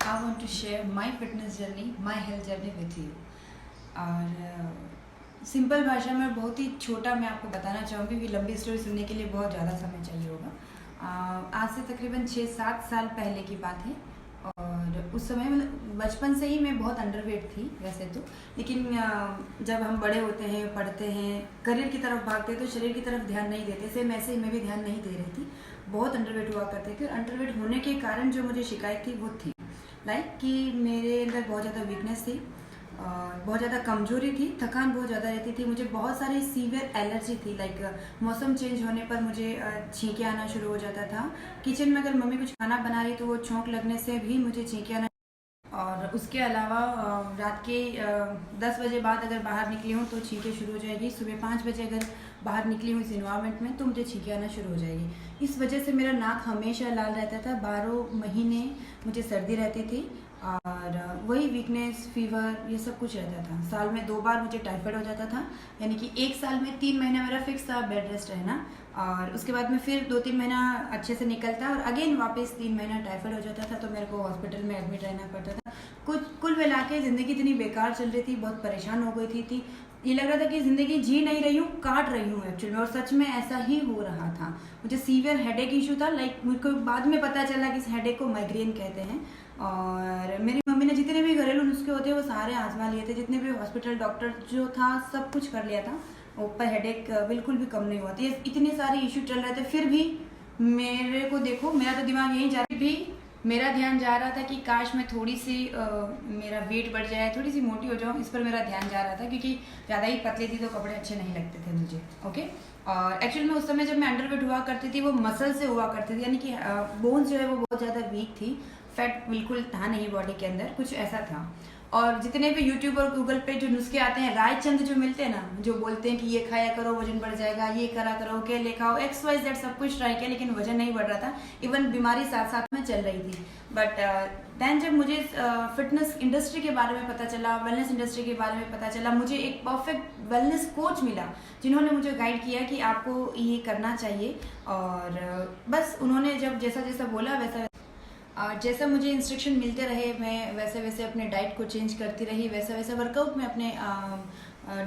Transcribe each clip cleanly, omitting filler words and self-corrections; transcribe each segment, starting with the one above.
I want to share my fitness journey, my health journey with you. और simple भाषा में बहुत ही छोटा मैं आपको बताना चाहूँगी कि लंबी स्टोरी सुनने के लिए बहुत ज़्यादा समय चाहिए होगा। आज से तकरीबन 6-7 साल पहले की बात है। और उस समय मतलब बचपन से ही मैं बहुत अंडरवेट थी वैसे तो, लेकिन जब हम बड़े होते हैं, पढ़ते हैं, करियर की तरफ भागते हैं तो शरीर की तरफ ध्यान नहीं देते। सेम ऐसे ही मैं भी ध्यान नहीं दे रही थी, बहुत अंडरवेट हुआ करते थे। और अंडरवेट होने के कारण जो मुझे शिकायत थी वो थी कि मेरे अंदर बहुत ज़्यादा वीकनेस थी, बहुत ज़्यादा कमजोरी थी, थकान बहुत ज़्यादा रहती थी, मुझे बहुत सारी सीवियर एलर्जी थी। मौसम चेंज होने पर मुझे छींके आना शुरू हो जाता था। किचन में अगर मम्मी कुछ खाना बना रही तो वो छौंक लगने से भी मुझे छींके आना। और उसके अलावा रात के 10 बजे बाद अगर बाहर निकली हूँ तो छींके शुरू हो जाएगी। सुबह 5 बजे अगर बाहर निकली हूँ इस इन्वायरमेंट में तो मुझे छींके आना शुरू हो जाएगी। इस वजह से मेरा नाक हमेशा लाल रहता था। 12 महीने मुझे सर्दी रहती थी और वही वीकनेस, फीवर, ये सब कुछ रहता था। साल में 2 बार मुझे टाइफाइड हो जाता था, यानी कि एक साल में 3 महीना मेरा फिक्स था बेड रेस्ट रहना। और उसके बाद में फिर 2-3 महीना अच्छे से निकलता और अगेन वापस 3 महीना टाइफाइड हो जाता था, तो मेरे को हॉस्पिटल में एडमिट रहना पड़ता था। कुल मिला के ज़िंदगी इतनी बेकार चल रही थी, बहुत परेशान हो गई थी। ये लग रहा था कि ज़िंदगी जी नहीं रही हूँ, काट रही हूँ एक्चुअली में। और सच में ऐसा ही हो रहा था। मुझे सीवियर हेडेक इशू था। मुझको बाद में पता चला कि इस हेडेक को माइग्रेन कहते हैं। और मेरी मम्मी ने जितने भी घरेलू नुस्खे होते हैं वो सारे आजमा लिए थे, जितने भी हॉस्पिटल डॉक्टर जो था सब कुछ कर लिया था, ऊपर हेडेक बिल्कुल भी कम नहीं हुआ था। इतने सारे इशू चल रहे थे, फिर भी मेरे को देखो, मेरा तो दिमाग यहीं जा रही भी, मेरा ध्यान जा रहा था कि काश मैं थोड़ी सी मेरा वेट बढ़ जाए, थोड़ी सी मोटी हो जाऊँ, इस पर मेरा ध्यान जा रहा था। क्योंकि ज़्यादा ही पतली थी तो कपड़े अच्छे नहीं लगते थे मुझे। ओके। और एक्चुअली में उस समय जब मैं अंडरवेट हुआ करती थी वो मसल से हुआ करती थी, यानी कि बोन्स जो है वो बहुत ज़्यादा वीक थी। फैट बिल्कुल था नहीं बॉडी के अंदर, कुछ ऐसा था। और जितने भी यूट्यूब और गूगल पे जो नुस्खे आते हैं, रायचंद जो मिलते हैं ना, जो बोलते हैं कि ये खाया करो वजन बढ़ जाएगा, ये करा करो, केले खाओ, XYZ सब कुछ ट्राई किया, लेकिन वजन नहीं बढ़ रहा था। इवन बीमारी साथ साथ में चल रही थी। बट दैन जब मुझे फिटनेस इंडस्ट्री के बारे में पता चला, वेलनेस इंडस्ट्री के बारे में पता चला, मुझे एक परफेक्ट वेलनेस कोच मिला जिन्होंने मुझे गाइड किया कि आपको ये करना चाहिए। और बस उन्होंने जब जैसा जैसा बोला वैसा जैसा मुझे इंस्ट्रक्शन मिलते रहे, मैं वैसे वैसे अपने डाइट को चेंज करती रही, वैसा वैसा वर्कआउट में अपने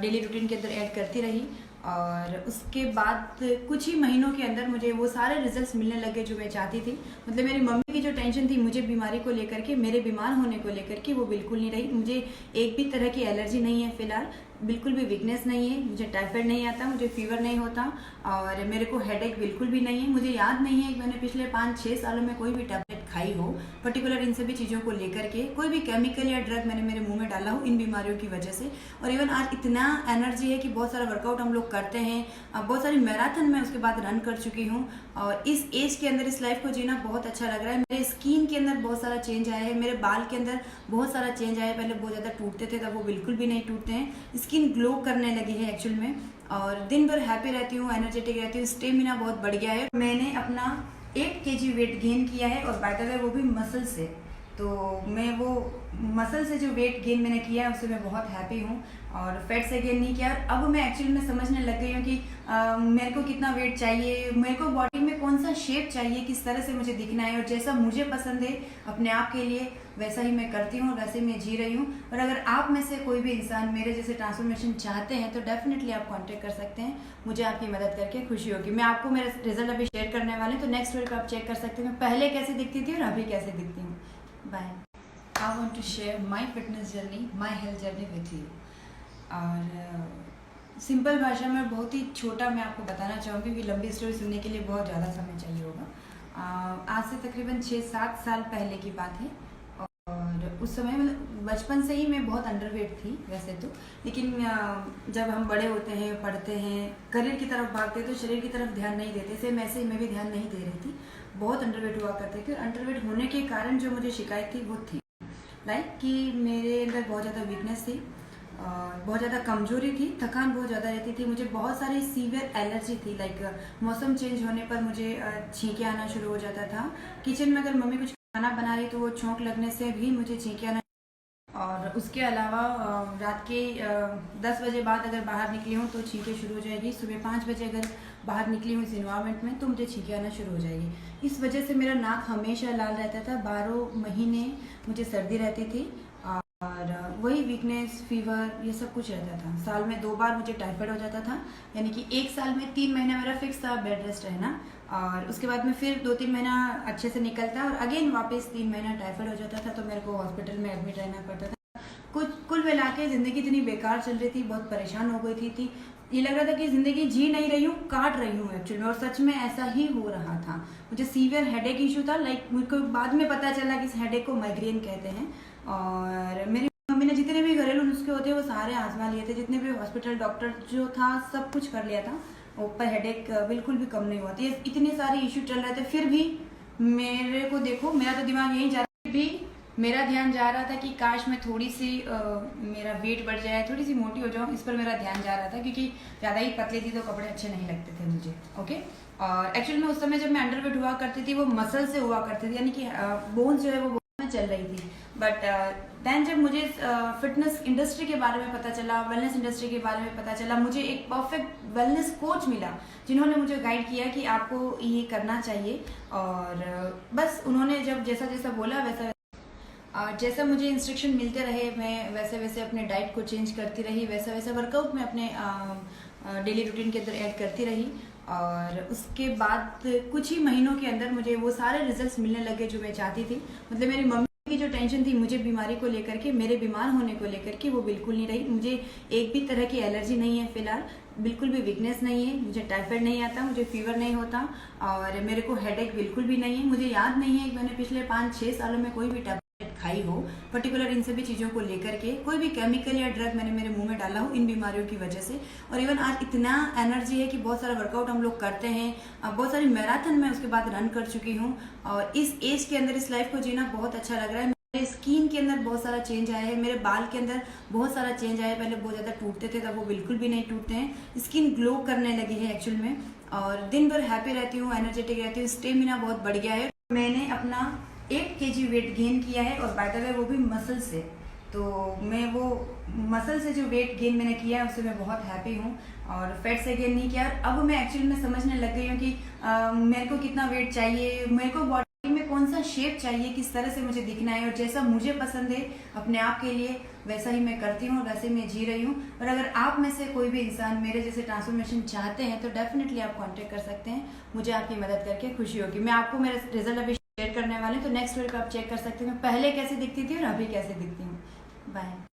डेली रूटीन के अंदर ऐड करती रही। और उसके बाद कुछ ही महीनों के अंदर मुझे वो सारे रिजल्ट्स मिलने लगे जो मैं चाहती थी। मतलब मेरी मम्मी की जो टेंशन थी मुझे बीमारी को लेकर के, मेरे बीमार होने को लेकर के, वो बिल्कुल नहीं रही। मुझे एक भी तरह की एलर्जी नहीं है फिलहाल, बिल्कुल भी वीकनेस नहीं है, मुझे टाइफाइड नहीं आता, मुझे फीवर नहीं होता और मेरे को हेडेक बिल्कुल भी नहीं है। मुझे याद नहीं है कि मैंने पिछले 5-6 सालों में कोई भी टैबलेट खाई हो पर्टिकुलर इन सभी चीज़ों को लेकर के। कोई भी केमिकल या ड्रग मैंने मेरे मुंह में डाला हो इन बीमारियों की वजह से। और इवन आज इतना एनर्जी है कि बहुत सारा वर्कआउट हम लोग करते हैं, बहुत सारी मैराथन मैं उसके बाद रन कर चुकी हूँ। और इस एज के अंदर इस लाइफ को जीना बहुत अच्छा लग रहा है। मेरे स्किन के अंदर बहुत सारा चेंज आया है, मेरे बाल के अंदर बहुत सारा चेंज आया है। पहले बहुत ज़्यादा टूटते थे, तब वो बिल्कुल भी नहीं टूटते हैं। स्किन ग्लो करने लगी है एक्चुअल में, और दिन भर हैप्पी रहती हूँ, एनर्जेटिक रहती हूँ, स्टेमिना बहुत बढ़ गया है। मैंने अपना 8 kg वेट गेन किया है, और बाय द वे वो भी मसल से। तो मैं वो मसल से जो वेट गेन मैंने किया है उससे मैं बहुत हैप्पी हूँ, और फैट से गेन नहीं किया। अब मैं एक्चुअली में समझने लग गई हूँ कि मेरे को कितना वेट चाहिए, मेरे को बॉडी में कौन सा शेप चाहिए, किस तरह से मुझे दिखना है, और जैसा मुझे पसंद है अपने आप के लिए वैसा ही मैं करती हूँ, वैसे मैं जी रही हूँ। और अगर आप में से कोई भी इंसान मेरे जैसे ट्रांसफॉर्मेशन चाहते हैं तो डेफिनेटली आप कांटेक्ट कर सकते हैं। मुझे आपकी मदद करके खुशी होगी। मैं आपको मेरा रिजल्ट अभी शेयर करने वाली हूँ, तो नेक्स्ट वीडियो पर आप चेक कर सकते हैं मैं पहले कैसे दिखती थी और अभी कैसे दिखती हूँ। Bye. I want to share my fitness journey, my health journey with you. और सिंपल भाषा में बहुत ही छोटा मैं आपको बताना चाहूँगी कि लंबी स्टोरी सुनने के लिए बहुत ज़्यादा समय चाहिए होगा। आज से तकरीबन 6-7 साल पहले की बात है। और उस समय मतलब बचपन से ही मैं बहुत अंडरवेट थी वैसे तो, लेकिन जब हम बड़े होते हैं, पढ़ते हैं, करियर की तरफ भागते हैं तो शरीर की तरफ ध्यान नहीं देते। सेम ऐसे ही मैं भी ध्यान नहीं दे रही थी, बहुत अंडरवेट हुआ करते थे। और अंडरवेट होने के कारण जो मुझे शिकायत थी वो थी कि मेरे अंदर बहुत ज़्यादा वीकनेस थी, बहुत ज़्यादा कमजोरी थी, थकान बहुत ज़्यादा रहती थी, मुझे बहुत सारी सीवियर एलर्जी थी। मौसम चेंज होने पर मुझे छींके आना शुरू हो जाता था। किचन में अगर मम्मी कुछ खाना बना रही तो वो छौंक लगने से भी मुझे छींके आना। और उसके अलावा रात के 10 बजे बाद अगर बाहर निकली हूँ तो छींकें शुरू हो जाएगी। सुबह 5 बजे अगर बाहर निकली हूँ इस इन्वायरमेंट में तो मुझे छींकें आना शुरू हो जाएगी। इस वजह से मेरा नाक हमेशा लाल रहता था। 12 महीने मुझे सर्दी रहती थी और वही वीकनेस, फीवर, ये सब कुछ रहता था। साल में 2 बार मुझे टाइफाइड हो जाता था, यानी कि एक साल में 3 महीना मेरा फिक्स था बेड रेस्ट रहना, और उसके बाद में फिर 2-3 महीना अच्छे से निकलता और अगेन वापस 3 महीना टाइफाइड हो जाता था, तो मेरे को हॉस्पिटल में एडमिट रहना पड़ता था। कुल मिला के ज़िंदगी इतनी बेकार चल रही थी, बहुत परेशान हो गई थी। ये लग रहा था कि ज़िंदगी जी नहीं रही हूँ, काट रही हूँ एक्चुअली में, और सच में ऐसा ही हो रहा था। मुझे सीवियर हेडेक इशू था, मुझको बाद में पता चला कि इस हेडेक को माइग्रेन कहते हैं। और मेरी मम्मी ने जितने भी घरेलू नुस्खे होते हैं वो सारे आजमा लिए थे, जितने भी हॉस्पिटल डॉक्टर जो था सब कुछ कर लिया था, ऊपर हेडेक बिल्कुल भी कम नहीं हुआ था। इतने सारे इशू चल रहे थे, फिर भी मेरे को देखो, मेरा तो दिमाग यहीं जा रहा भी मेरा ध्यान जा रहा था कि काश मैं थोड़ी सी मेरा वेट बढ़ जाए, थोड़ी सी मोटी हो जाऊँ, इस पर मेरा ध्यान जा रहा था, क्योंकि ज़्यादा ही पतली थी तो कपड़े अच्छे नहीं लगते थे मुझे। ओके, और एक्चुअली में उस समय जब मैं अंडरवेट हुआ करती थी वो मसल से हुआ करती थी, यानी कि बोन्स जो है वो बोन में चल रही थी। बट दैन जब मुझे फिटनेस इंडस्ट्री के बारे में पता चला, वेलनेस इंडस्ट्री के बारे में पता चला, मुझे एक परफेक्ट वेलनेस कोच मिला जिन्होंने मुझे गाइड किया कि आपको ये करना चाहिए। और बस उन्होंने जब जैसा जैसा बोला वैसा जैसा मुझे इंस्ट्रक्शन मिलते रहे, मैं वैसे वैसे अपने डाइट को चेंज करती रही, वैसा वैसा वर्कआउट मैं अपने डेली रूटीन के अंदर ऐड करती रही। और उसके बाद कुछ ही महीनों के अंदर मुझे वो सारे रिजल्ट्स मिलने लगे जो मैं चाहती थी। मतलब मेरी मम्मी की जो टेंशन थी मुझे बीमारी को लेकर के, मेरे बीमार होने को लेकर के, वो बिल्कुल नहीं रही। मुझे एक भी तरह की एलर्जी नहीं है फिलहाल, बिल्कुल भी वीकनेस नहीं है, मुझे टाइफाइड नहीं आता, मुझे फीवर नहीं होता, और मेरे को हेडेक बिल्कुल भी नहीं है। मुझे याद नहीं है कि मैंने पिछले 5-6 सालों में कोई भी टैबलेट खाई हो पर्टिकुलर इन सभी चीज़ों को लेकर के, कोई भी केमिकल या ड्रग मैंने मेरे मुंह में डाला हो इन बीमारियों की वजह से। और इवन आज इतना एनर्जी है कि बहुत सारा वर्कआउट हम लोग करते हैं, बहुत सारी मैराथन मैं उसके बाद रन कर चुकी हूँ, और इस एज के अंदर इस लाइफ को जीना बहुत अच्छा लग रहा है। मेरे स्किन के अंदर बहुत सारा चेंज आया है, मेरे बाल के अंदर बहुत सारा चेंज आया है। पहले बहुत ज़्यादा टूटते थे, तब वो बिल्कुल भी नहीं टूटते हैं, स्किन ग्लो करने लगी है एक्चुअल में, और दिन भर हैप्पी रहती हूँ, एनर्जेटिक रहती हूँ, स्टेमिना बहुत बढ़ गया है। मैंने अपना 8 kg वेट गेन किया है, और बाय द वे वो भी मसल से। तो मैं वो मसल से जो वेट गेन मैंने किया है उससे मैं बहुत हैप्पी हूँ, और फैट से गेन नहीं किया। अब मैं एक्चुअली में समझने लग गई हूँ कि मेरे को कितना वेट चाहिए, मेरे को बॉडी में कौन सा शेप चाहिए, किस तरह से मुझे दिखना है, और जैसा मुझे पसंद है अपने आप के लिए वैसा ही मैं करती हूँ और वैसे मैं जी रही हूँ। और अगर आप में से कोई भी इंसान मेरे जैसे ट्रांसफॉर्मेशन चाहते हैं तो डेफिनेटली आप कांटेक्ट कर सकते हैं, मुझे आपकी मदद करके खुशी होगी। मैं आपको मेरा रिजल्ट अभी शेयर करने वाले हैं, तो नेक्स्ट वीडियो पे आप चेक कर सकते हैं मैं पहले कैसे दिखती थी और अभी कैसे दिखती हूँ। बाय।